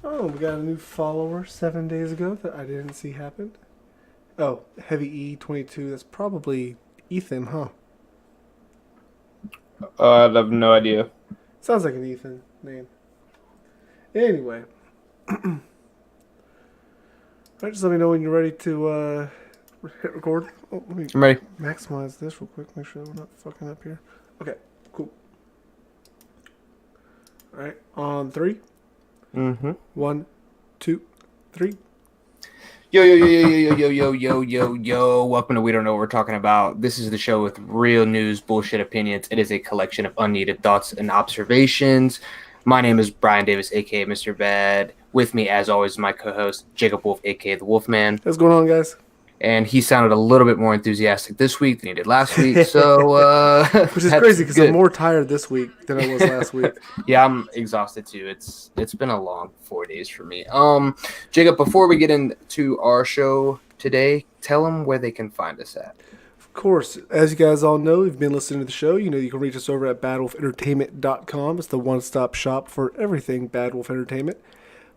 Oh, we got a new follower 7 days ago that I didn't see happen. Oh, Heavy E22. That's probably Ethan, huh? I have no idea. Sounds like an Ethan name. Anyway, alright, just let me know when you're ready to hit record. Oh, let me I'm ready. maximize this real quick. Make sure we're not fucking up here. Okay, cool. All right, on three. Mm-hmm. One, two, three. Yo, yo, yo, yo, yo, yo, yo, yo, yo, yo. Welcome to We Don't Know What We're Talking About. This is the show with real news, bullshit opinions. It is a collection of unneeded thoughts and observations. My name is Brian Davis, aka Mr. Bad. With me, as always, is my co-host, Jacob Wolf, aka the Wolfman. What's going on, guys? And he sounded a little bit more enthusiastic this week than he did last week. So Which is that's crazy because I'm good. more tired this week than I was last week. Yeah, I'm exhausted too. It's been a long 4 days for me. Jacob, before we get into our show today, tell them where they can find us at. Of course, as you guys all know, if you've been listening to the show, you know you can reach us over at badwolfentertainment.com. It's the one-stop shop for everything Bad Wolf Entertainment.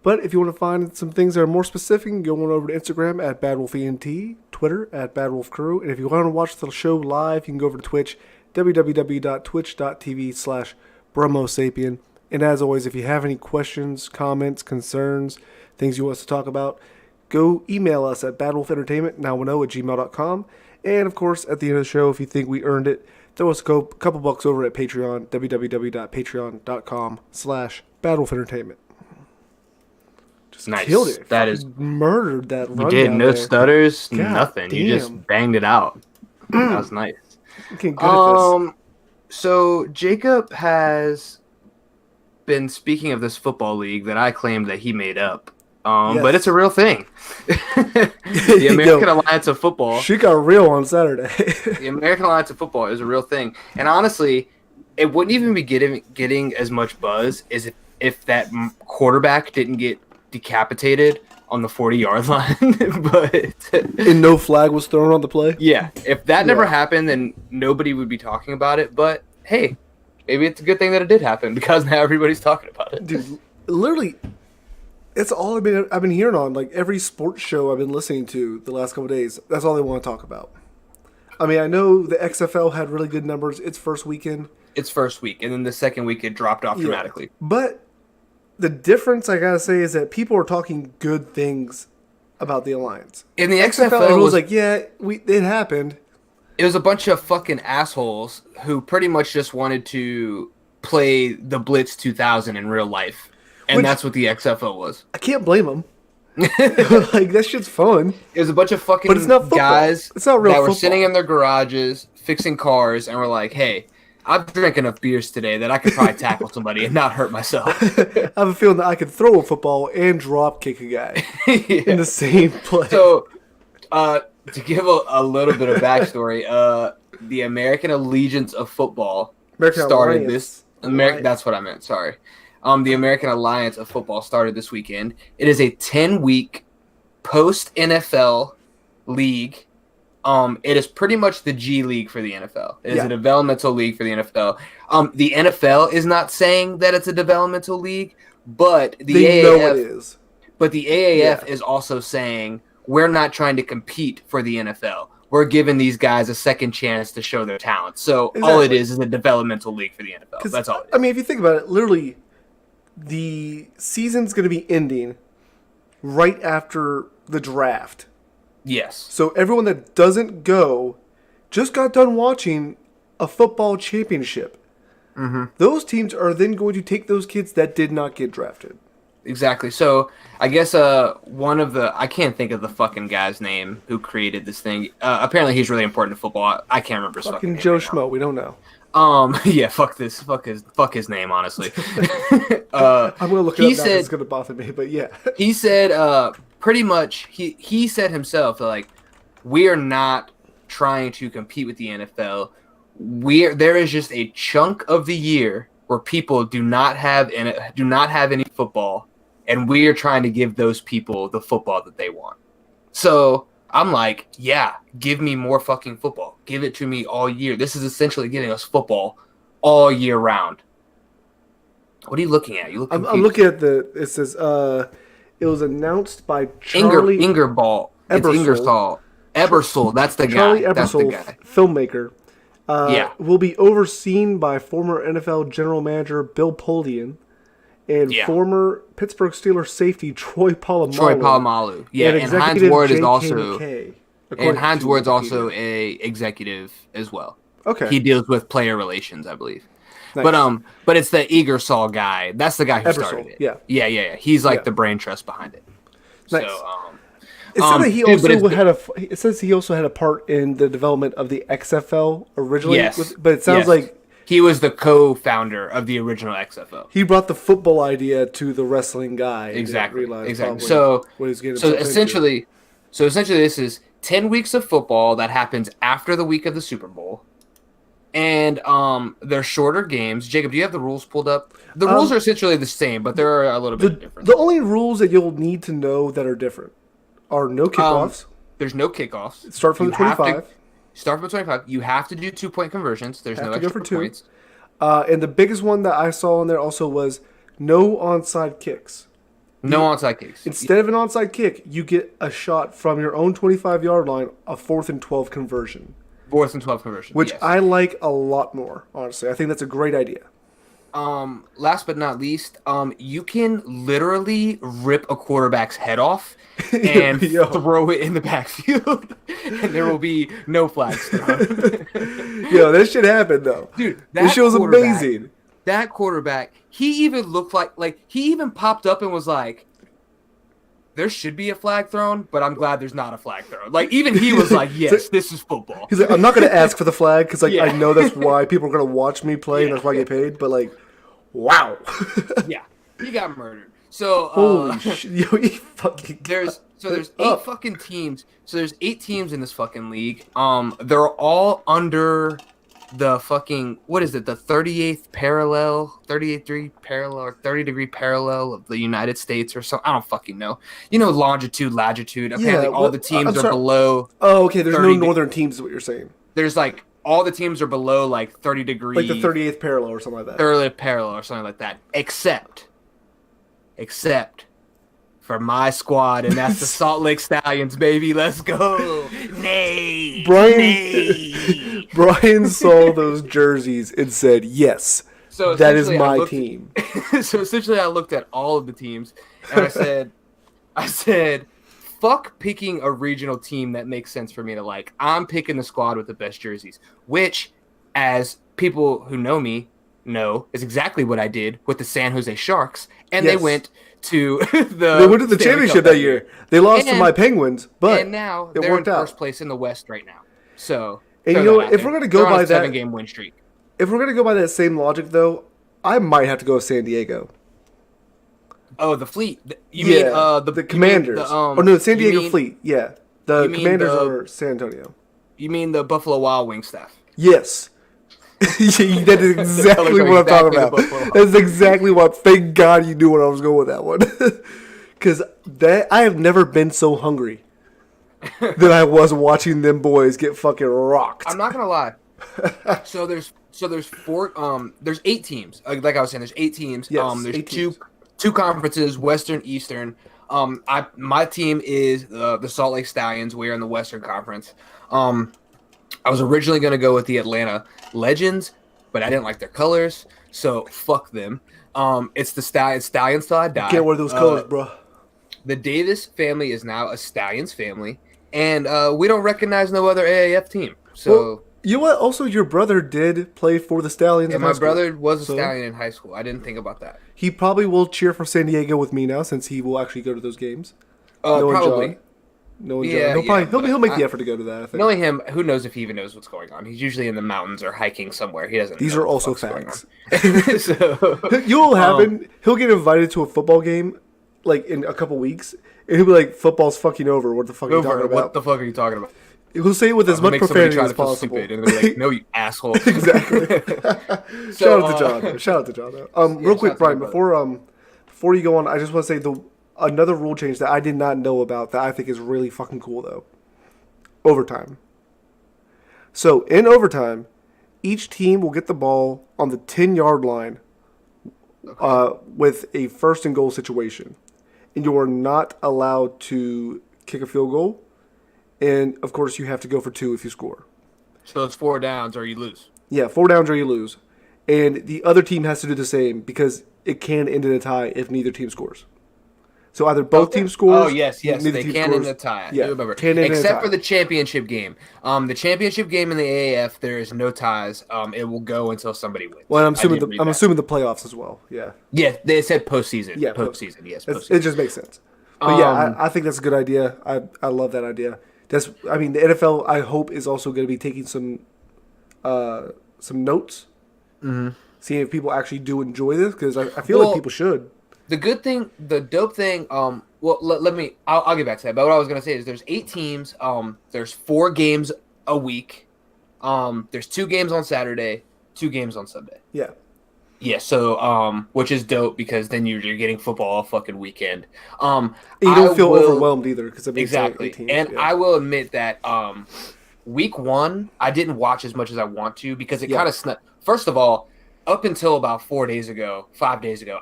But if you want to find some things that are more specific, you can go on over to Instagram at BadWolfENT, Twitter at BadWolfCrew, and if you want to watch the show live, you can go over to Twitch, www.twitch.tv/BromoSapien. And as always, if you have any questions, comments, concerns, things you want us to talk about, go email us at badwolfentertainment910@gmail.com. And of course, at the end of the show, if you think we earned it, throw us a couple bucks over at Patreon, www.patreon.com/badwolfentertainment. Just killed Nice. it. That is, Fucking murdered that you did rundown no there. stutters, God nothing. You damn. just banged it out. That was nice. I'm getting good at this. So Jacob has been speaking of this football league that I claimed that he made up. But it's a real thing. The American Yo, Alliance of Football. she got real on Saturday. The American Alliance of Football is a real thing, and honestly, it wouldn't even be getting as much buzz as if that quarterback didn't get decapitated on the 40-yard line. But And no flag was thrown on the play. yeah, if that never happened, then nobody would be talking about it. But hey, maybe it's a good thing that it did happen because now everybody's talking about it. Dude, literally, it's all I've been hearing on like every sports show I've been listening to the last couple of days. That's all they want to talk about. I mean, I know the XFL had really good numbers its first weekend. It's first week, and then the second week it dropped off dramatically. But the difference I gotta say is that people are talking good things about the alliance. In the XFL, XFL, everyone's like, yeah, it happened. it was a bunch of fucking assholes who pretty much just wanted to play the Blitz 2000 in real life. And Which- that's what the XFL was. I can't blame them. Like that shit's fun. It was a bunch of fucking But it's not football. guys It's not real that were football. sitting in their garages fixing cars and were like, hey, I've drank enough beers today that I could probably tackle somebody and not hurt myself. I have a feeling that I could throw a football and drop kick a guy in the same play. So, to give a little bit of backstory, the American Allegiance of Football American started Alliance. this. That's what I meant. Sorry. The American Alliance of Football started this weekend. It is a 10-week post NFL league. It is pretty much the G League for the NFL. It is a developmental league for the NFL. The NFL is not saying that it's a developmental league, but the they AAF know it is. But the AAF is also saying we're not trying to compete for the NFL. We're giving these guys a second chance to show their talent. So all it is a developmental league for the NFL. That's all it is. I mean, if you think about it, literally, the season's going to be ending right after the draft. Yes. So everyone that doesn't go just got done watching a football championship. Mm-hmm. Those teams are then going to take those kids that did not get drafted. Exactly. So I guess one of the I can't think of the fucking guy's name who created this thing. Apparently he's really important to football. I can't remember his fucking Fucking name Joe right now. Schmo, we don't know. Yeah, fuck this. Fuck his name, honestly. I'm gonna look it up now 'cause said it's gonna bother me, but yeah. he said pretty much he said himself like we are not trying to compete with the NFL. There is just a chunk of the year where people do not have any football, and we are trying to give those people the football that they want. So I'm like, yeah, give me more fucking football. Give it to me all year. This is essentially giving us football all year round. What are you looking at? You look I'm confused. looking at it says, it was announced by Inger Charlie Ingerball. It's Ebersol. Ingersoll. Ebersol. That's the Charlie guy. That's the Ebersol, guy. filmmaker, Yeah. will be overseen by former NFL general manager Bill Polian and Yeah. former Pittsburgh Steelers safety Troy Troy Polamalu Polamalu. Yeah, and and Heinz executive Ward is J.K. also McKay. and According Heinz to Ward's also Wikipedia. a executive as well. Okay, He deals with player relations, I believe. nice. But it's the Eagersall guy. That's the guy who started Ebersol, it. yeah. Yeah. He's like Yeah. the brain trust behind it. Nice. So, It said that he dude, but also it's- had a. It says he also had a part in the development of the XFL originally. Yes. But it sounds Yes. like he was the co-founder of the original XFL. he brought the football idea to the wrestling guy. And Exactly. didn't realize Exactly. probably So, what he was getting so himself into. essentially, this is 10 weeks of football that happens after the week of the Super Bowl. And they're shorter games. Jacob, do you have the rules pulled up? The rules are essentially the same, but there are a little bit different. The only rules that you'll need to know that are different are no kickoffs. There's no kickoffs. Start from You the have to- 25. Start from 25. You have to do 2-point conversions. There's Have no to go extra for 2. points. And the biggest one that I saw in there also was no onside kicks. No onside kicks. Instead of an onside kick, you get a shot from your own 25-yard line, a 4th and 12 conversion, 4th and 12 conversion. which yes. I like a lot more, honestly. I think that's a great idea. Last but not least, you can literally rip a quarterback's head off and Yo. throw it in the backfield, and there will be no flags thrown. Yo, that shit happened, though. Dude, this shit was quarterback- amazing. That quarterback, he even looked like he even popped up and was like, there should be a flag thrown, but I'm glad there's not a flag thrown. Like, even he was like, yes, this is football. He's like, I'm not going to ask for the flag because Yeah. I know that's why people are going to watch me play and that's why I get paid. But, like, wow. Yeah, he got murdered. So, Holy shit. Yo, he fucking there's got 8 up. fucking teams. So there's 8 teams in this fucking league. They're all under the fucking, what is it, the 38th parallel, 38th degree parallel, or 30-degree parallel of the United States or something. I don't fucking know. You know, longitude, latitude. Apparently all what- the teams I'm are sorry. below. Oh, okay. There's no 30 northern teams is what you're saying. There's like, all the teams are below like 30 degree. Like the 38th parallel or something like that. 30th parallel or something like that. Except for my squad, and that's the Salt Lake Stallions, baby. Let's go. Nay. Brian saw those jerseys and said, yes, So that is essentially, my team. So essentially, I looked at all of the teams, and I said, fuck picking a regional team that makes sense for me to like. I'm picking the squad with the best jerseys, which, as people who know me know, is exactly what I did with the San Jose Sharks, and Yes. they went to They went to the Stanley Cup championship that year. They lost to And- my Penguins, but and now it they're worked in out. first place in the West right now. So, And throw you know that what? If out we're there. gonna go They're on by a that- 7-game win streak. if we're going to go by that same logic, though, I might have to go with San Diego. Oh, the Fleet. You mean the you mean Commanders. the, Oh, no, San you Diego mean- Fleet. Yeah. The you mean Commanders the- are San Antonio. You mean the Buffalo Wild Wings staff? Yes. That is exactly colors are what I'm talking exactly the about. Buffalo. That's exactly what. Thank God you knew what I was going with that one. Because I have never been so hungry than I was watching them boys get fucking rocked. I'm not gonna lie. So there's 8 teams. Like I was saying, there's 8 teams. Yes, There's 8 two teams. two conferences, Western, Eastern. My team is the Salt Lake Stallions. We're in the Western Conference. I was originally gonna go with the Atlanta Legends, but I didn't like their colors, so fuck them. It's the Stallions till I die. Can't wear those colors, bro. The Davis family is now a Stallions family, and we don't recognize no other AAF team. So, Well, you know what? Also, your brother did play for the Stallions. and in my high school. brother was a So- Stallion in high school. I didn't think about that. He probably will cheer for San Diego with me now, since he will actually go to those games. Knowing Probably. John. Knowing Yeah, John. yeah, He'll make but the effort to go to that, I think. Knowing him, who knows if he even knows what's going on? He's usually in the mountains or hiking somewhere. He doesn't. These know are what the also fuck's going facts. on. So, You'll happen. He'll get invited to a football game, like in a couple weeks, and he'll be like, "Football's fucking over. What the fuck are you talking over. about?" What the fuck are you talking about? He'll say it with as much Make somebody profanity try as to feel possible. stupid, and they're like, "No, you asshole." Exactly. So, Shout out to John. Though. Shout out to John. Though. Real shout quick, out to Brian. my brother. Before you go on, I just want to say another rule change that I did not know about that I think is really fucking cool though. Overtime. So in overtime, each team will get the ball on the 10-yard line with a first and goal situation, and you are not allowed to kick a field goal, and of course you have to go for two if you score. So it's 4 downs or you lose. Yeah, 4 downs or you lose, and the other team has to do the same because it can end in a tie if neither team scores. So either both teams scores. Oh yes, neither they team can scores. end the tie. I Yeah, do remember. can end in a Except tie. for the championship game. The championship game in the AAF, there is no ties. It will go until somebody wins. Well, I did read that. assuming the playoffs as well. Yeah. Yeah, they said postseason. Yeah, Postseason. Yes, it postseason. just makes sense. But yeah, Um, I think that's a good idea. I love that idea. I mean, the NFL I hope is also going to be taking some notes, seeing if people actually do enjoy this because I feel like people should. The good thing, the dope thing, well, let me, I'll get back to that. But what I was going to say is there's 8 teams. There's 4 games a week. There's 2 games on Saturday, 2 games on Sunday. Yeah. Yeah, so, which is dope because then you're getting football all fucking weekend. And you don't feel overwhelmed either because exactly. 8 teams. And yeah. I will admit that, week 1, I didn't watch as much as I want to because it kind of snuck. First of all, up until about 5 days ago,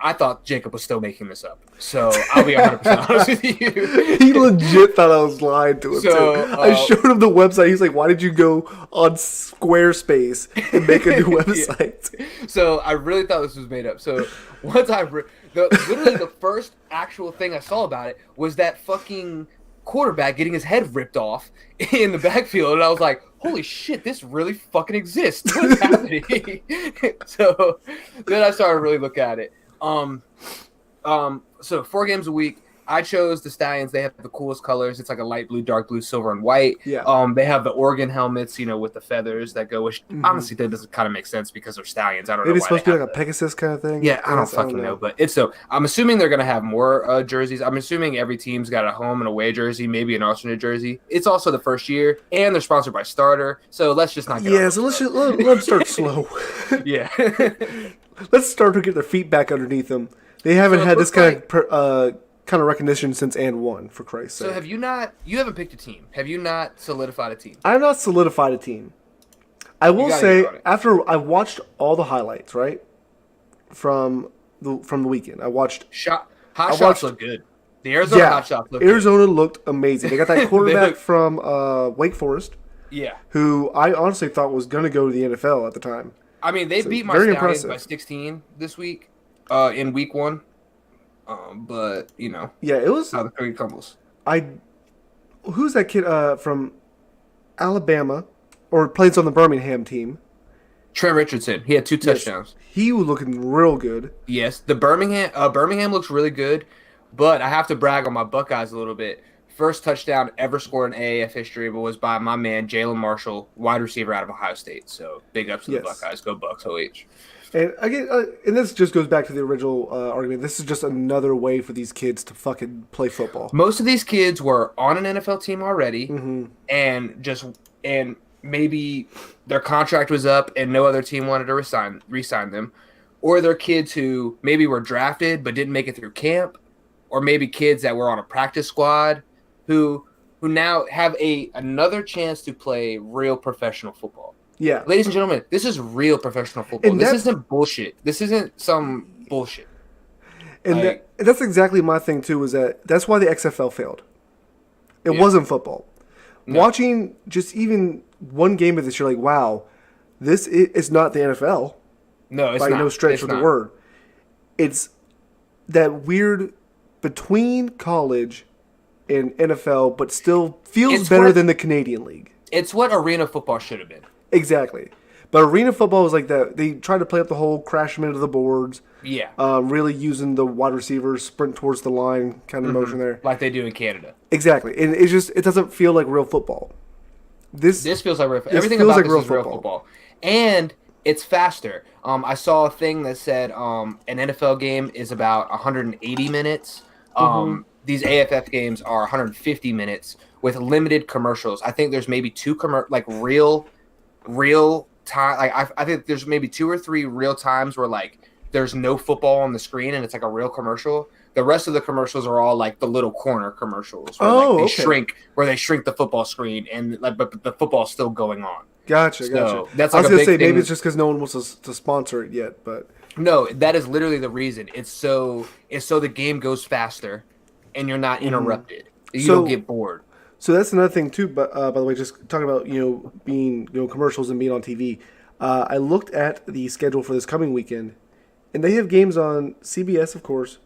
I thought Jacob was still making this up. So I'll be 100% honest with you. He legit thought I was lying to him, too. I showed him the website. He's like, why did you go on Squarespace and make a new website? Yeah. So I really thought this was made up. So once literally the first actual thing I saw about it was that fucking quarterback getting his head ripped off in the backfield, and I was like, holy shit, this really fucking exists. What's happening? So then I started to really look at it. So 4 games a week. I chose the Stallions. They have the coolest colors. It's like a light blue, dark blue, silver, and white. Yeah. They have the Oregon helmets, with the feathers that go. Which honestly, that doesn't kind of make sense because they're Stallions. I don't know. Maybe why it's supposed to be like that. a Pegasus kind of thing. Yeah, I don't fucking know. But it's so. I'm assuming they're gonna have more jerseys. I'm assuming every team's got a home and away jersey, maybe an alternate jersey. It's also the first year, and they're sponsored by Starter. So let's just not get. Yeah, so let them start slow. Yeah. Let's start to get their feet back underneath them. They haven't had this kind of recognition since and 1, for Christ's sake. So you haven't picked a team. Have you not solidified a team? I have not solidified a team. I will say, after I watched all the highlights, right, from the weekend, I watched... Hot shots look good. The Arizona hot shots look Arizona looked amazing. They got that quarterback from Wake Forest, who I honestly thought was going to go to the NFL at the time. I mean, they beat my Stallions by 16 this week, in week 1. But yeah, it was how the cookie crumbles. Who's that kid from Alabama, or plays on the Birmingham team? Trent Richardson. He had 2 touchdowns. Yes, he was looking real good. Yes, the Birmingham looks really good, but I have to brag on my Buckeyes a little bit. First touchdown ever scored in AAF history was by my man Jalen Marshall, wide receiver out of Ohio State. So big ups to the Buckeyes. Go Bucks, OH. And again, and this just goes back to the original argument. This is just another way for these kids to fucking play football. Most of these kids were on an NFL team already, and maybe their contract was up and no other team wanted to re-sign them, or they're kids who maybe were drafted but didn't make it through camp, or maybe kids that were on a practice squad who now have another chance to play real professional football. Yeah. Ladies and gentlemen, this is real professional football. This isn't bullshit. This isn't some bullshit. And that's exactly my thing, too, is that's why the XFL failed. It wasn't football. No. Watching just even one game of this, you're like, wow, this is not the NFL. No, it's by not. No stretch of the word. It's that weird between college and NFL, but still feels better than the Canadian League. It's what arena football should have been. Exactly. But arena football was like that. They tried to play up the whole crash them into the boards. Yeah. Really using the wide receivers, sprint towards the line kind of motion there. Like they do in Canada. Exactly. And it doesn't feel like real football. This feels like real football. Everything about this is real football. And it's faster. I saw a thing that said an NFL game is about 180 minutes. These AFF games are 150 minutes with limited commercials. I think there's maybe 2 real time. Like I think there's maybe 2 or 3 real times where like there's no football on the screen and it's like a real commercial. The rest of the commercials are all like the little corner commercials where they shrink the football screen and but the football's still going on. Gotcha. That's like I was gonna say thing. maybe it's just because no one wants to sponsor it yet, but No, that is literally the reason. It's so the game goes faster, and you're not interrupted. You don't So get bored. So that's another thing too. But by the way, just talking about being commercials and being on TV. I looked at the schedule for this coming weekend, and they have games on CBS, of course,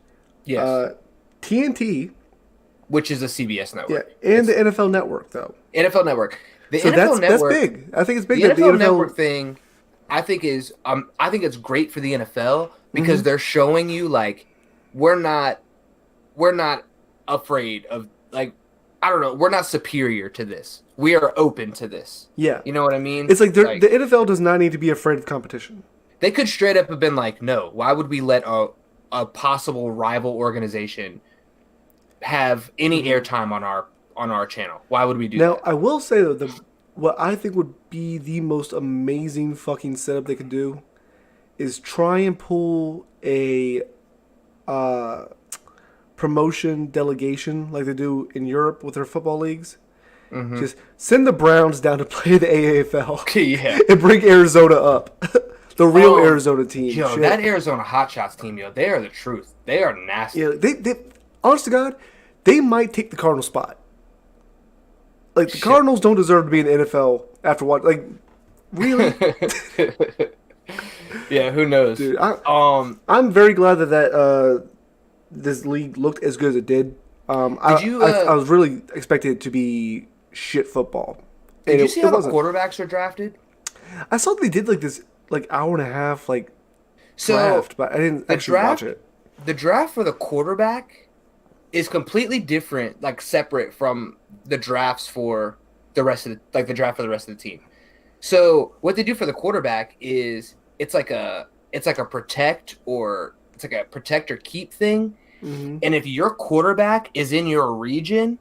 Yes, uh, TNT, which is a CBS yeah, network. and It's the NFL Network though. NFL Network. The So NFL that's Network. big. I think it's big The that the NFL NFL. Network thing, I think it's great for the NFL because Mhm. they're showing you like we're not we're not afraid of like I don't know, we're not superior to this. We are open to this. Yeah, You know what I mean? it's like Like the NFL does not need to be afraid of competition. they could straight up have been like, no, why would we let a possible rival organization have any airtime on our channel? Why would we do Now, that? I will say though, the what I think would be the most amazing fucking setup they could do is try and pull a uh, promotion delegation like they do in Europe with their football leagues. Hmm. Just send the Browns down to play the AAFL Yeah. and bring Arizona up, the real Oh, Arizona team. Yo, Shit. that Arizona Hotshots team, yo, they are the truth. They are nasty. Yeah, they honest to God, they might take the Cardinal spot. Like the Shit. Cardinals don't deserve to be in the NFL after what? Like, really, Yeah, who knows? dude? Um, I'm very glad that this league looked as good as it did. did you I was really expecting it to be shit football, did and you see it how the wasn't. quarterbacks are drafted? I saw they did like this like hour and a half like So draft, but I didn't the actually watch draft, it. the draft for the quarterback is completely different, like separate from the drafts for the rest of the draft for the rest of the team. So what they do for the quarterback is it's like a protect or it's like a protect or keep thing. Hmm. And if your quarterback is in your region,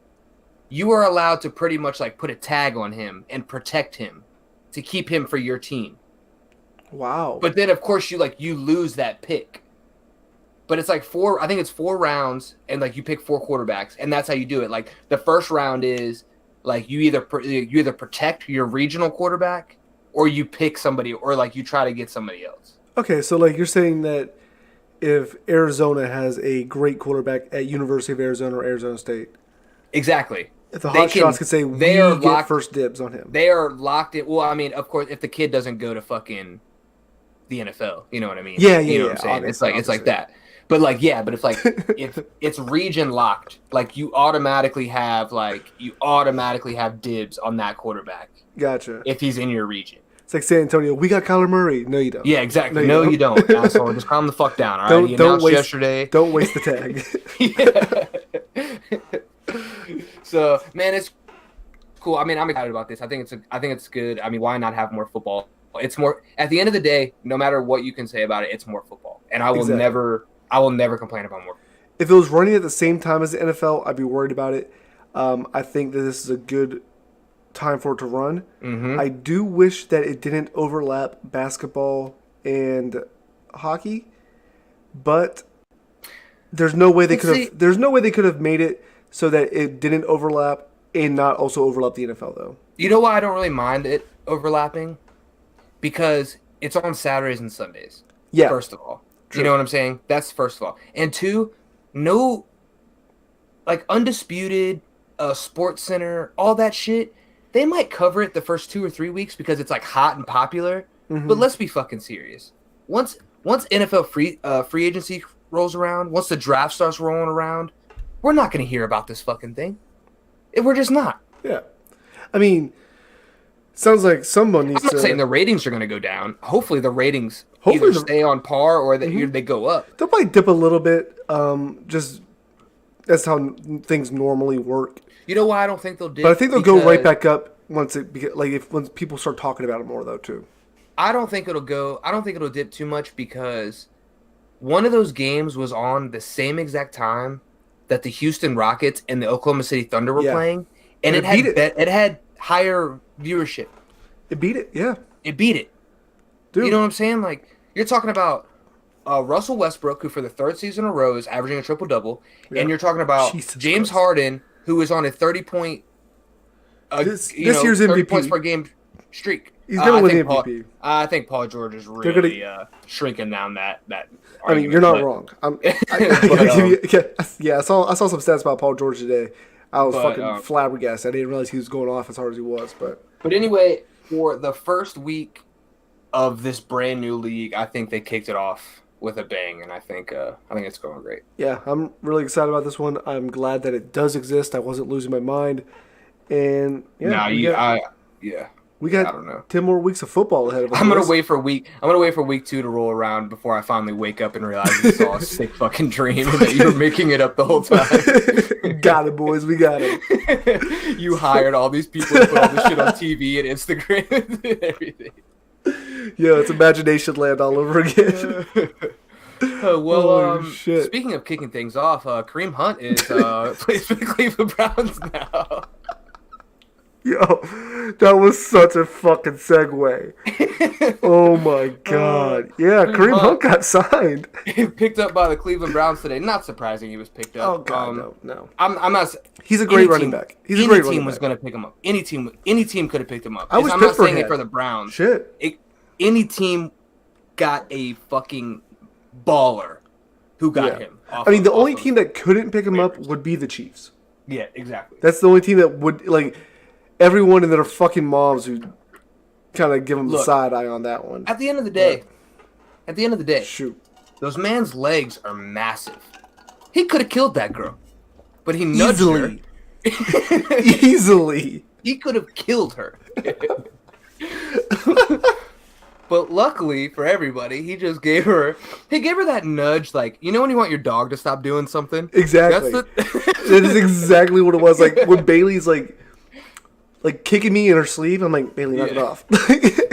you are allowed to pretty much like put a tag on him and protect him to keep him for your team. Wow. But then of course you lose that pick. But it's like I think it's 4 rounds and like you pick 4 quarterbacks and that's how you do it. Like the first round is like you either protect your regional quarterback or you pick somebody or like you try to get somebody else. Okay, so like you're saying that if Arizona has a great quarterback at University of Arizona or Arizona State, Exactly. if the They hot can shots could say they are we get locked first dibs on him. they are locked in. Well, I mean, of course, if the kid doesn't go to fucking the NFL, you know what I mean? Yeah, yeah, You know yeah, what I'm saying? It's obviously, like that. But like, yeah, but if it's region locked, like you automatically have dibs on that quarterback Gotcha. if he's in your region. It's like San Antonio. We got Kyler Murray. No, you don't. Yeah, exactly. No, you don't, asshole. Just calm the fuck down. All right. He Don't announced waste. yesterday. Don't waste the tag. Yeah. So, man, it's cool. I mean, I'm excited about this. I think it's good. I mean, why not have more football? It's more at the end of the day, no matter what you can say about it, it's more football. And I will Exactly. never complain about more. If it was running at the same time as the NFL, I'd be worried about it. I think that this is a good time for it to run. Mm-hmm. I do wish that it didn't overlap basketball and hockey, but there's no way they Let's could see. have. There's no way they could have made it so that it didn't overlap and not also overlap the NFL though. You know why I don't really mind it overlapping? Because it's on Saturdays and Sundays. Yeah, First of all, true. you know what I'm saying? That's first of all. And two, no, like Undisputed, Sports Center, all that shit. They might cover it the first 2 or 3 weeks because it's like hot and popular. Mm-hmm. But let's be fucking serious. Once NFL free agency rolls around, once the draft starts rolling around, we're not gonna hear about this fucking thing. We're just not. Yeah, I mean, sounds like someone needs I'm not to. saying the ratings are going to go down. Hopefully, the ratings Hopefully either stay on par or they go up. They'll probably dip a little bit. Just that's how things normally work. You know why I don't think they'll dip? But I think they'll go right Because back up once once people start talking about it more though too. I don't think it'll dip too much because one of those games was on the same exact time that the Houston Rockets and the Oklahoma City Thunder were Yeah. playing, and And it had higher viewership. It beat it, yeah, It beat it. dude. You know what I'm saying? Like you're talking about Russell Westbrook, who for the third season in a row is averaging a triple double, Yeah. and you're talking about Jesus James Christ. Harden, who is on a 30-point, This year's 30 MVP. points per game streak. He's gonna win the MVP. I think Paul George is really shrinking down that. I mean, you're not wrong. I saw some stats about Paul George today. I was fucking flabbergasted. I didn't realize he was going off as hard as he was. But anyway, for the first week of this brand new league, I think they kicked it off with a bang, and I think it's going great. Yeah, I'm really excited about this one. I'm glad that it does exist. I wasn't losing my mind, and we got I don't know. 10 more weeks of football ahead of us. I'm gonna wait for week 2 to roll around before I finally wake up and realize it's all a sick fucking dream and that you were making it up the whole time. Got it, boys. We got it. You hired all these people to put all this shit on TV and Instagram and everything. Yeah, it's imagination land all over again. Speaking of kicking things off, Kareem Hunt is plays for the Cleveland Browns now. Yo, that was such a fucking segue. Oh my god. Yeah, Kareem Hunt got signed. Picked up by the Cleveland Browns today. Not surprising he was picked up. Oh god, no. I'm not. He's a great running back. Any team was going to pick him up. Any team could have picked him up. I'm not saying it for the Browns. Shit. Any team got a fucking baller who got him. I mean, the only team that couldn't pick him up would be the Chiefs. Yeah, exactly. That's the only team that would, like, everyone and their fucking moms who kind of give them the side eye on that one. At the end of the day, shoot, those man's legs are massive. He could have killed that girl, but he nudged her. Easily. He could have killed her. But luckily for everybody, he just gave her that nudge, like, you know when you want your dog to stop doing something? Exactly. That is exactly what it was. Like when Bailey's like kicking me in her sleeve, I'm like, Bailey, knock it off.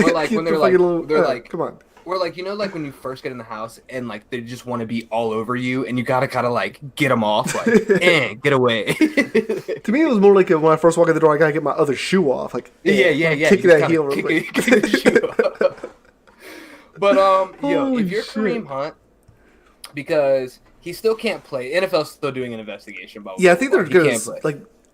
Or like when they're like, come on. Or like, you know, like when you first get in the house and like they just want to be all over you and you gotta kind of like get them off, like, get away. To me, it was more like when I first walk in the door, I gotta get my other shoe off, like, kick that heel real quick. Kick the shoe off. But if you're Kareem Hunt, because he still can't play, NFL's still doing an investigation about. Yeah, I think they're gonna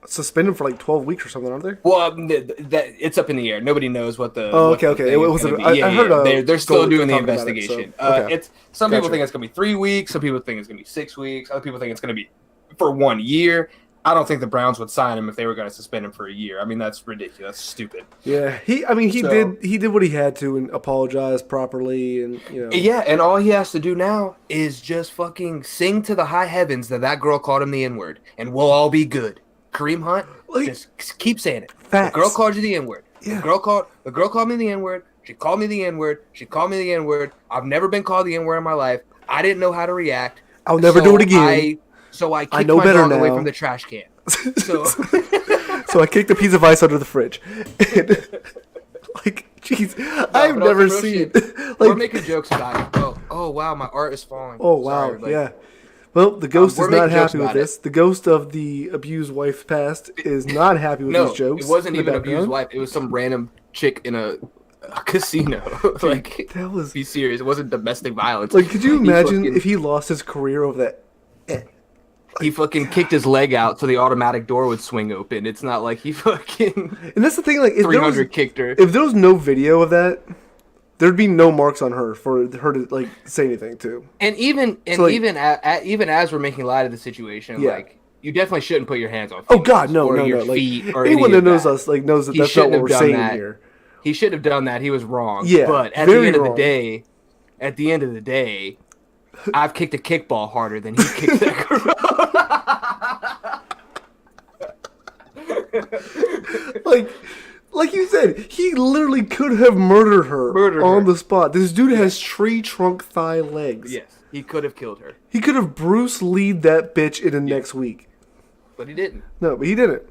suspend him for like 12 weeks or something, aren't they? Well, it's up in the air. Nobody knows what the. Oh, okay. I heard. They're still doing the investigation. It, Some people think it's gonna be 3 weeks. Some people think it's gonna be 6 weeks. Other people think it's gonna be for 1 year. I don't think the Browns would sign him if they were going to suspend him for a year. I mean, that's ridiculous. That's stupid. Yeah, he did what he had to and apologized properly, and Yeah, and all he has to do now is just fucking sing to the high heavens that girl called him the N-word, and we'll all be good. Kareem Hunt, just keep saying it. Facts. The girl called you the N-word. Yeah. The girl called me the N-word. She called me the N-word. She called me the N-word. I've never been called the N-word in my life. I didn't know how to react. I'll never do it again. So I kicked my dog away from the trash can. So I kicked a piece of ice under the fridge. Like, jeez, I've never seen. We're making jokes about it. Oh wow, my art is falling. Oh wow, yeah. Well, the ghost is not happy with this. The ghost of the abused wife past is not happy with these jokes. It wasn't even abused wife. It was some random chick in a casino. Like, that was. Be serious. It wasn't domestic violence. Like, could you imagine if he lost his career over that? He fucking kicked his leg out so the automatic door would swing open. It's not like he fucking. And that's the thing, like, if 300 kicked her. If there was no video of that, there'd be no marks on her for her to like say anything to. And even as we're making light of the situation, like, you definitely shouldn't put your hands on. Oh God, no. Your like, feet or anyone that knows us knows that that's not what we're saying here. He shouldn't have done that. He was wrong. Yeah, but at the end of the day, I've kicked a kickball harder than he kicked that girl. like you said, he literally could have murdered her on the spot. This dude has tree trunk thigh legs. Yes, he could have killed her. He could have Bruce Lee'd that bitch in the next week. But he didn't. No, but he didn't.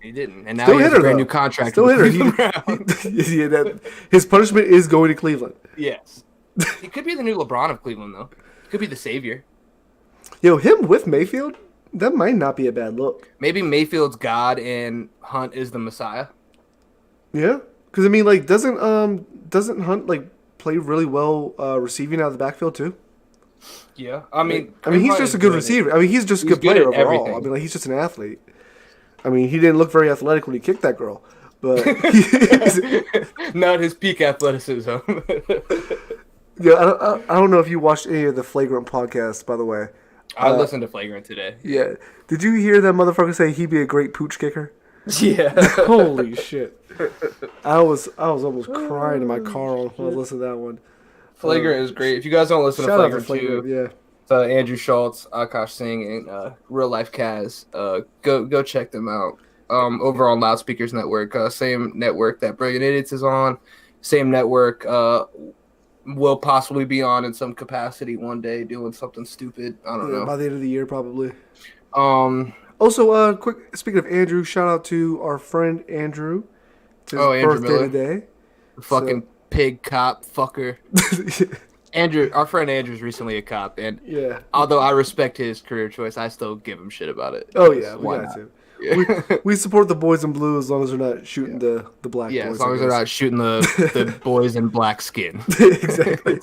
He didn't. And now he has a brand new contract. Still hit her. His punishment is going to Cleveland. Yes. He could be the new LeBron of Cleveland, though. He could be the savior. Yo, him with Mayfield? That might not be a bad look. Maybe Mayfield's God and Hunt is the Messiah. Yeah, because I mean, like, doesn't Hunt like play really well receiving out of the backfield too? Yeah, I mean, he's just a good receiver. I mean, he's just a good player overall. Everything. I mean, like, he's just an athlete. I mean, he didn't look very athletic when he kicked that girl, but not his peak athleticism. yeah, I don't know if you watched any of the Flagrant podcasts, by the way. I listened to Flagrant today. Yeah, did you hear that motherfucker say he'd be a great pooch kicker? Yeah. Holy shit! I was almost crying in my car when I listened to that one. Flagrant is great. If you guys don't listen to Shout out to Flagrant, Flagrant, yeah. Andrew Schultz, Akash Singh, and Real Life Kaz, go check them out. Over on Loudspeakers Network, same network that Brilliant Idiots is on, same network. Will possibly be on in some capacity one day doing something stupid. I don't know. By the end of the year, probably. Also, quick. Speaking of Andrew, shout out to our friend Andrew. It's his birthday Miller. Today. Fucking pig cop fucker. Andrew, our friend Andrew's recently a cop, and yeah. Although I respect his career choice, I still give him shit about it. Oh yeah, we got to. Yeah. We support the boys in blue as long as they're not shooting the black boys. Yeah, as long as they're not shooting the boys in black skin. Exactly.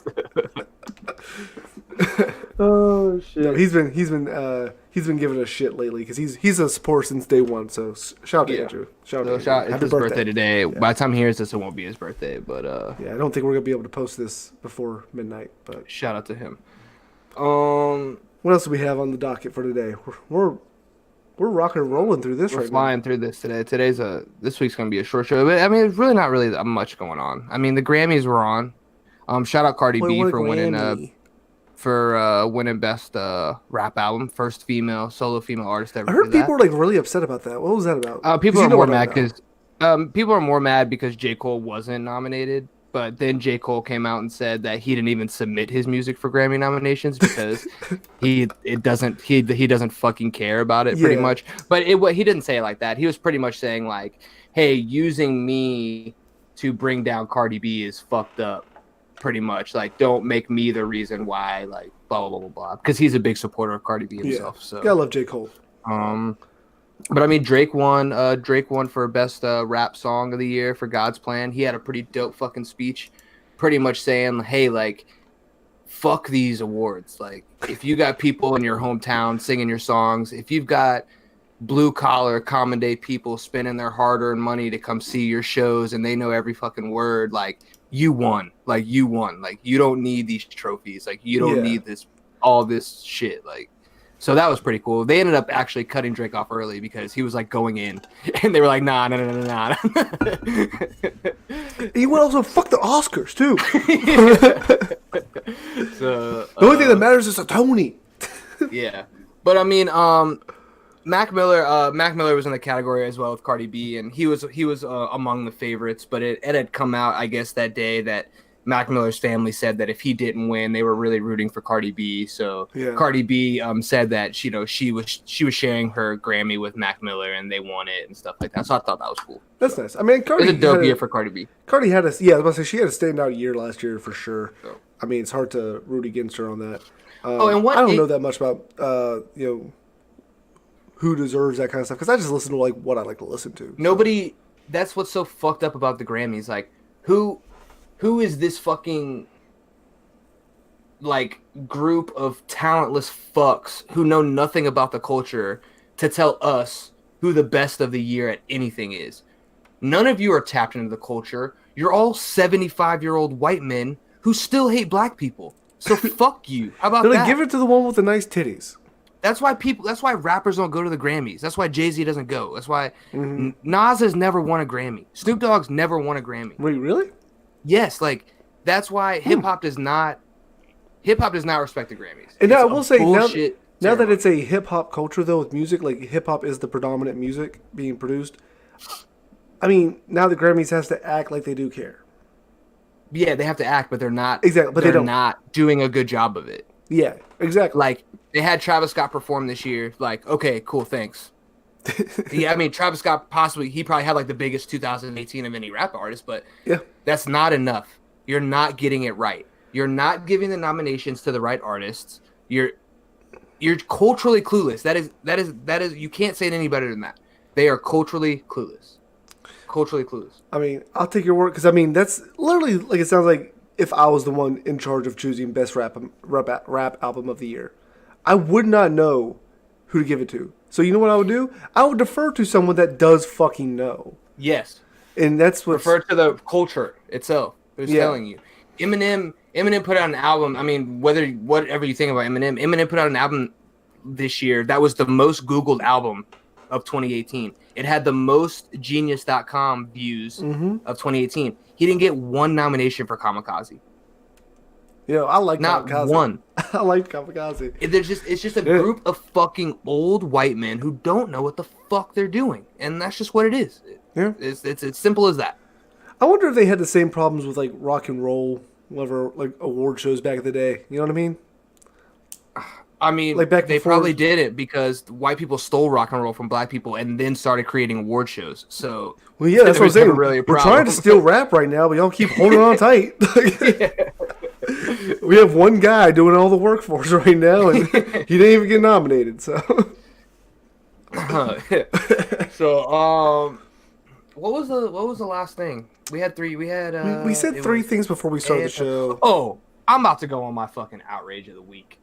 Oh shit. No, he's been giving us shit lately because he's a support since day one. So shout out to Andrew. Shout out to Andrew. It's his birthday today. Yeah. By the time he hears this, it won't be his birthday. But yeah, I don't think we're gonna be able to post this before midnight. But shout out to him. What else do we have on the docket for today? We're rocking and rolling through this. We're flying through this today. This week's gonna be a short show, but I mean, it's really not really that much going on. I mean, the Grammys were on. Shout out Cardi B for winning best rap album, first solo female artist ever. I heard people were like really upset about that. What was that about? People are more mad because J. Cole wasn't nominated. But then J. Cole came out and said that he didn't even submit his music for Grammy nominations because he doesn't fucking care about it pretty much. But he didn't say it like that. He was pretty much saying like, hey, using me to bring down Cardi B is fucked up. Pretty much, like, don't make me the reason why, like, blah blah blah blah blah. Because he's a big supporter of Cardi B himself. Yeah. So gotta love J. Cole. But I mean, Drake won for best rap song of the year for God's Plan. He had a pretty dope fucking speech, pretty much saying, hey, like, fuck these awards. Like, if you got people in your hometown singing your songs, if you've got blue collar common day people spending their hard-earned money to come see your shows and they know every fucking word, like, you won. Like, you don't need these trophies. Like, you don't need all this shit. Like, so that was pretty cool. They ended up actually cutting Drake off early because he was like going in, and they were like, nah. He would also fuck the Oscars too. So the only thing that matters is a Tony. Yeah, but I mean, Mac Miller was in the category as well with Cardi B, and he was among the favorites. But it had come out, I guess, that day that Mac Miller's family said that if he didn't win, they were really rooting for Cardi B. So Cardi B said that she was sharing her Grammy with Mac Miller, and they won it and stuff like that. So I thought that was cool. That's nice. I mean, Cardi it was a dope year for Cardi B. Cardi had I was about to say she had a standout year last year for sure. Oh. I mean, it's hard to root against her on that. And I don't know that much about who deserves that kind of stuff because I just listen to like what I like to listen to. Nobody. That's what's so fucked up about the Grammys. Like, who is this fucking like group of talentless fucks who know nothing about the culture to tell us who the best of the year at anything is? None of you are tapped into the culture. You're all 75-year-old white men who still hate black people. So fuck you. How about that? Give it to the one with the nice titties. That's why rappers don't go to the Grammys. That's why Jay-Z doesn't go. That's why Nas has never won a Grammy. Snoop Dogg's never won a Grammy. Wait, really? Yes, like that's why hip hop does not respect the Grammys. And now I will say now that it's a hip hop culture though with music, like hip hop is the predominant music being produced. I mean, now the Grammys has to act like they do care. Yeah, they have to act, but they're not. Exactly, but they're not doing a good job of it. Yeah, exactly. Like they had Travis Scott perform this year. Like, okay, cool, thanks. Yeah, I mean, Travis Scott he probably had like the biggest 2018 of any rap artist, but that's not enough. You're not getting it right. You're not giving the nominations to the right artists. You're culturally clueless. That is. You can't say it any better than that. They are culturally clueless. Culturally clueless. I mean, I'll take your word because I mean that's literally like it sounds like if I was the one in charge of choosing best rap album of the year, I would not know who to give it to. So you know what I would do? I would defer to someone that does fucking know. Yes. And that's what's refer to the culture itself. Who's telling you? Eminem put out an album. I mean, whatever you think about Eminem put out an album this year that was the most Googled album of 2018. It had the most Genius.com views of 2018. He didn't get one nomination for Kamikaze. Yeah, I like not Kamikaze. one. I like Kamikaze. It's just a group of fucking old white men who don't know what the fuck they're doing, and that's just what it is. Yeah, it's as simple as that. I wonder if they had the same problems with like rock and roll, whatever, like award shows back in the day. You know what I mean? I mean, like back they before... probably did it because white people stole rock and roll from black people and then started creating award shows. So, well, yeah, that's what I'm saying. Really We're trying to steal rap right now, but y'all keep holding on tight. We have one guy doing all the work for us right now, and he didn't even get nominated. So, what was the last thing? We had three. We said three things before we started the show. Oh, I'm about to go on my fucking outrage of the week.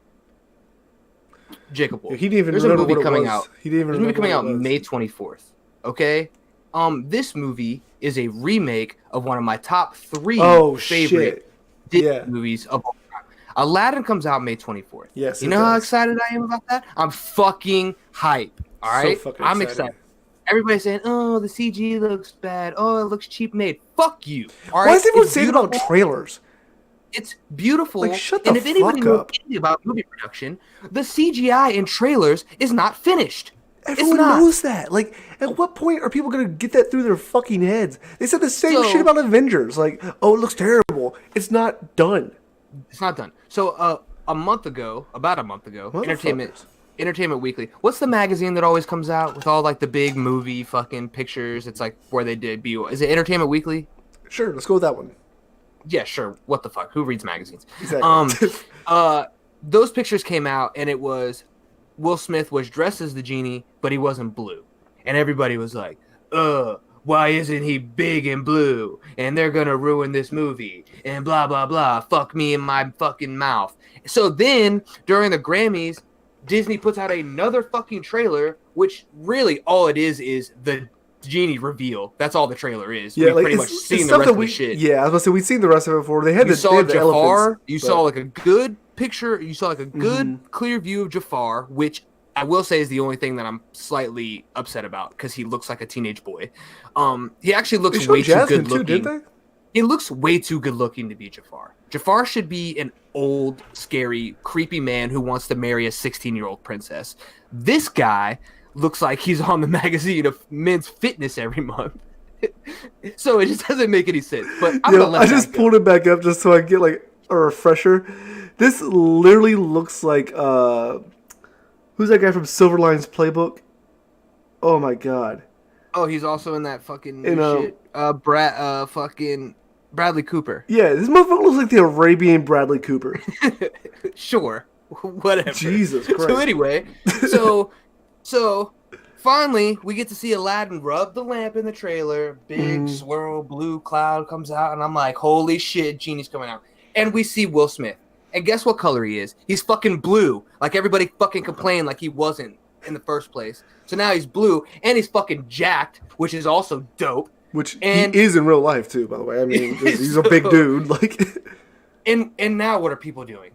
Jacob Wolf. Yeah, he didn't even There's remember a movie what it coming was. out. He didn't even There's a movie coming out remember what it was. May 24th. Okay? This movie is a remake of one of my top 3 favorite Disney movies of all time. Aladdin comes out May 24th. Yes. You know how excited I am about that? I'm fucking hype. All right? So I'm excited. Everybody's saying, "Oh, the CG looks bad. Oh, it looks cheap made." Fuck you. All right? Why is everyone saying about trailers? It's beautiful. Like, shut the and if anybody fuck knows up. anything about movie production, the CGI in trailers is not finished. Everyone knows that. Like, at what point are people going to get that through their fucking heads? They said the same shit about Avengers. Like, oh, it looks terrible. It's not done. It's not done. So, about a month ago, Entertainment Weekly. What's the magazine that always comes out with all, like, the big movie fucking pictures? It's, like, where they did Is it Entertainment Weekly? Sure, let's go with that one. Yeah, sure. What the fuck? Who reads magazines? Exactly. Those pictures came out, and it was Will Smith was dressed as the genie, but he wasn't blue. And everybody was like, why isn't he big and blue? And they're going to ruin this movie. And blah, blah, blah. Fuck me in my fucking mouth. So then, during the Grammys, Disney puts out another fucking trailer, which really all it is the genie reveal. That's all the trailer is. Yeah, We've like pretty much seen the rest of the shit. Yeah, I was going to say, we've seen the rest of it before. They had you saw Jafar. You saw like a good picture. You saw like a good, clear view of Jafar, which I will say is the only thing that I'm slightly upset about because he looks like a teenage boy. He actually looks way too good looking. Did they? He looks way too good looking to be Jafar. Jafar should be an old, scary, creepy man who wants to marry a 16-year-old princess. This guy looks like he's on the magazine of Men's Fitness every month. So it just doesn't make any sense. But I just pulled it back up just so I get like a refresher. This literally looks like who's that guy from Silverline's Playbook? Oh my god. Oh, he's also in that fucking shit. Fucking Bradley Cooper. Yeah, this motherfucker looks like the Arabian Bradley Cooper. Sure. Whatever. Jesus Christ. So anyway, so finally we get to see Aladdin rub the lamp in the trailer. Big swirl, blue cloud comes out, and I'm like, holy shit, genie's coming out. And we see Will Smith. And guess what color he is? He's fucking blue. Like everybody fucking complained like he wasn't in the first place. So now he's blue, and he's fucking jacked, which is also dope. Which he is in real life too, by the way. I mean, he's a big dude. Like, and now what are people doing?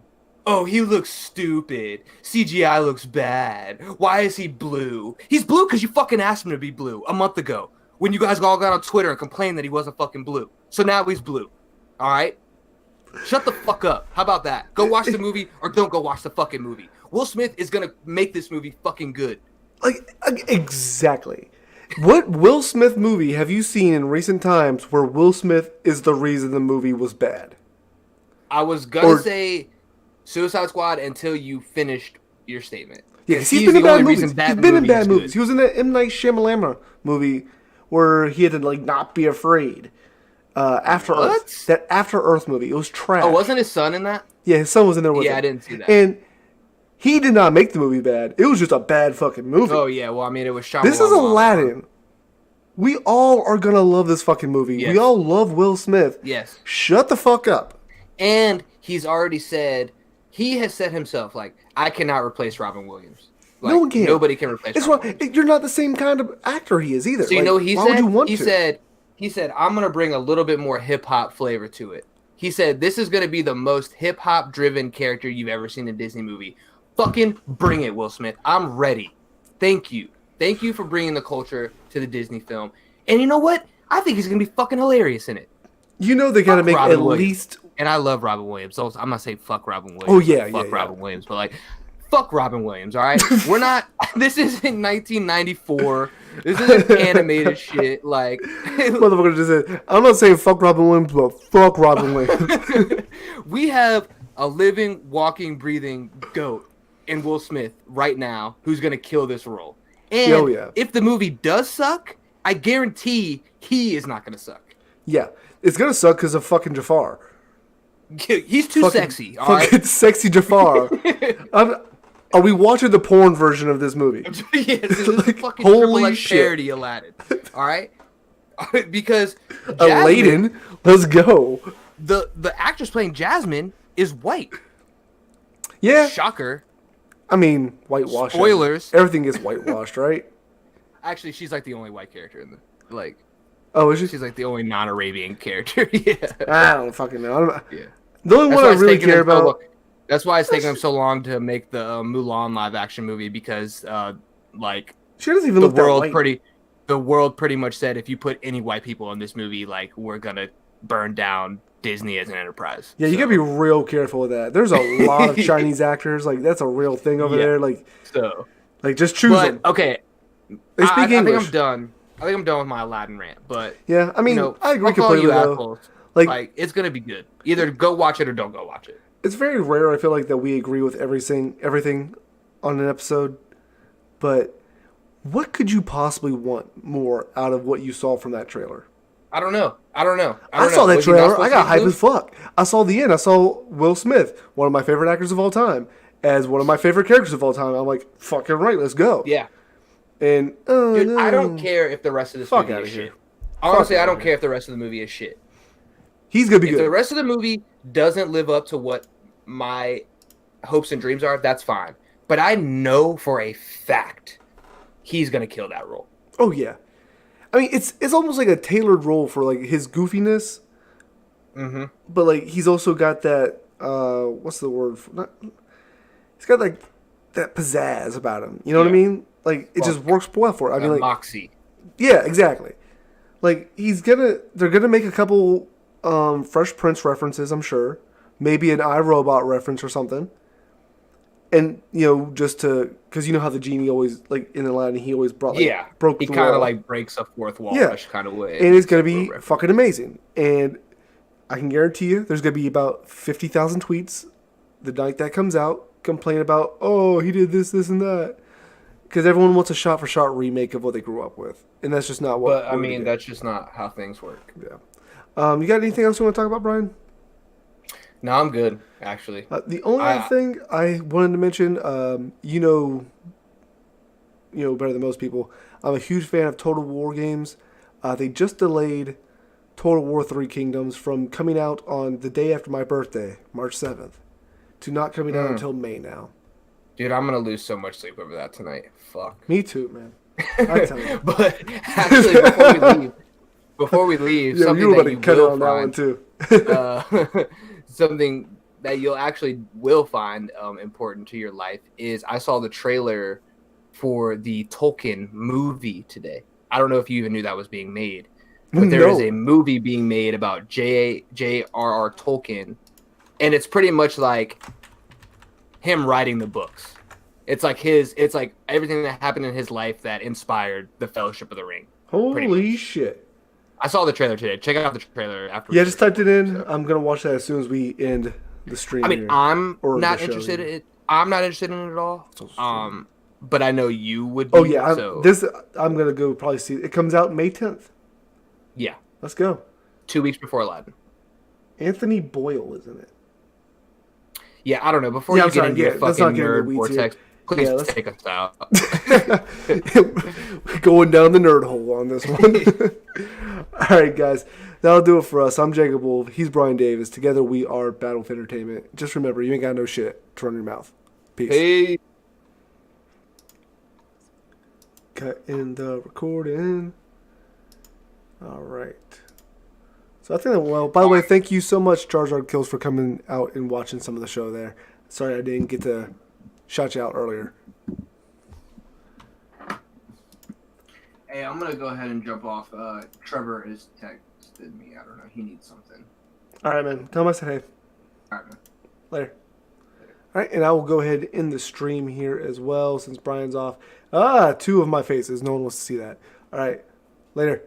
Oh, he looks stupid. CGI looks bad. Why is he blue? He's blue because you fucking asked him to be blue a month ago when you guys all got on Twitter and complained that he wasn't fucking blue. So now he's blue. All right? Shut the fuck up. How about that? Go watch the movie or don't go watch the fucking movie. Will Smith is going to make this movie fucking good. Like, exactly. What Will Smith movie have you seen in recent times where Will Smith is the reason the movie was bad? I was going to say Suicide Squad until you finished your statement. Yeah, he's been in bad movies. He's been in bad movies. He was in that M. Night Shyamalan movie where he had to, like, not be afraid. After Earth. That After Earth movie. It was trash. Oh, wasn't his son in that? Yeah, his son was in there with him. Yeah, I didn't see that. And he did not make the movie bad. It was just a bad fucking movie. Oh, yeah. Well, I mean, it was shot. This is Aladdin. We all are going to love this fucking movie. Yes. We all love Will Smith. Yes. Shut the fuck up. And he's already said, he has said himself, like, I cannot replace Robin Williams. Like, no one can. Nobody can replace Robin Williams. You're not the same kind of actor he is either. So you know what he said? He said, I'm going to bring a little bit more hip hop flavor to it. He said, this is going to be the most hip hop driven character you've ever seen in a Disney movie. Fucking bring it, Will Smith. I'm ready. Thank you. Thank you for bringing the culture to the Disney film. And you know what? I think he's going to be fucking hilarious in it. You know they got to make Robin at Williams. least... And I love Robin Williams. So I'm not saying fuck Robin Williams. Oh, yeah, fuck yeah. Robin Williams. But, like, fuck Robin Williams, all right? We're not... This isn't 1994. This isn't animated shit. Like... Motherfucker just said, I'm not saying fuck Robin Williams, but fuck Robin Williams. We have a living, walking, breathing goat in Will Smith right now who's going to kill this role. And if the movie does suck, I guarantee he is not going to suck. Yeah. It's going to suck because of fucking Jafar. He's too sexy. All fucking right? Sexy Jafar. Are we watching the porn version of this movie? Yes, this is like, fucking holy shit. parody Aladdin. All right? Because Aladdin, let's go. The actress playing Jasmine is white. Yeah. Shocker. I mean, whitewash. Spoilers. Everything gets whitewashed, right? Actually, she's like the only white character in the like. Oh, is she? She's like the only non-Arabian character. Yeah. I don't fucking know. Yeah. The only one I really care about. That's why it's taking them so long to make the Mulan live-action movie because, like, she doesn't even look that white. The world pretty much said if you put any white people in this movie, like, we're gonna burn down Disney as an enterprise. Yeah, you gotta be real careful with that. There's a lot of Chinese actors. Like, that's a real thing over there. Like, just choose them. Okay, they speak English. I think I'm done. I think I'm done with my Aladdin rant. But yeah, I mean, I agree completely. Though. Like, it's gonna be good. Either go watch it or don't go watch it. It's very rare, I feel like, that we agree with everything on an episode. But what could you possibly want more out of what you saw from that trailer? I don't know. I saw that trailer. I got hype as fuck. I saw the end. I saw Will Smith, one of my favorite actors of all time, as one of my favorite characters of all time. I'm like, fucking right, let's go. Yeah. And dude, no. I don't care if the rest of this movie is shit. Honestly, I don't care if the rest of the movie is shit. He's gonna be good. If the rest of the movie doesn't live up to what my hopes and dreams are, that's fine. But I know for a fact he's gonna kill that role. Oh yeah, I mean it's almost like a tailored role for like his goofiness. Mm-hmm. But like he's also got that what's the word? He's got like that pizzazz about him. You know what I mean? Like it just works well for it. I mean, like moxie. Yeah, exactly. Like they're gonna make a couple Fresh Prince references, I'm sure. Maybe an iRobot reference or something. And, just to... Because you know how the genie always, like, in Aladdin, he always broke the wall. He kind of, like, breaks a fourth wall-ish kind of way. And it's going to be fucking amazing. And I can guarantee you there's going to be about 50,000 tweets the night that comes out complaining about, oh, he did this, this, and that. Because everyone wants a shot-for-shot remake of what they grew up with. And that's just not what... But, I mean, that's just not how things work. Yeah. You got anything else you want to talk about, Brian? No, I'm good, actually. The only other thing I wanted to mention, you know better than most people, I'm a huge fan of Total War games. They just delayed Total War 3 Kingdoms from coming out on the day after my birthday, March 7th, to not coming out until May now. Dude, I'm going to lose so much sleep over that tonight. Fuck. Me too, man. I tell you. But, actually, before we leave, yeah, something you were that you cut will on find, that one too. something that you'll actually will find important to your life is I saw the trailer for the Tolkien movie today. I don't know if you even knew that was being made, but there is a movie being made about J.R.R. Tolkien, and it's pretty much like him writing the books. It's like everything that happened in his life that inspired the Fellowship of the Ring. Holy shit. I saw the trailer today. Check out the trailer after. Yeah, just typed it in. So. I'm gonna watch that as soon as we end the stream. I mean, I'm not interested in it. I'm not interested in it at all. But I know you would be. Oh yeah, I'm gonna go probably see it. It comes out May 10th. Yeah. Let's go. 2 weeks before Aladdin. Anthony Boyle is in it. Yeah, I don't know. Before you get into your fucking nerd vortex, please take us out. Going down the nerd hole on this one. All right, guys. That'll do it for us. I'm Jacob Wolf. He's Brian Davis. Together we are Battle Entertainment. Just remember, you ain't got no shit to run your mouth. Peace. Hey. Cut in the recording. All right. So I think that, well, by the way, thank you so much, Charizard Kills, for coming out and watching some of the show there. Sorry I didn't get to shout you out earlier. Hey, I'm gonna go ahead and jump off. Trevor has texted me. I don't know. He needs something. All right, man. Tell him I said hey. All right, man. Later. All right, and I will go ahead and end the stream here as well since Brian's off. Ah, 2 of my faces. No one wants to see that. All right. Later.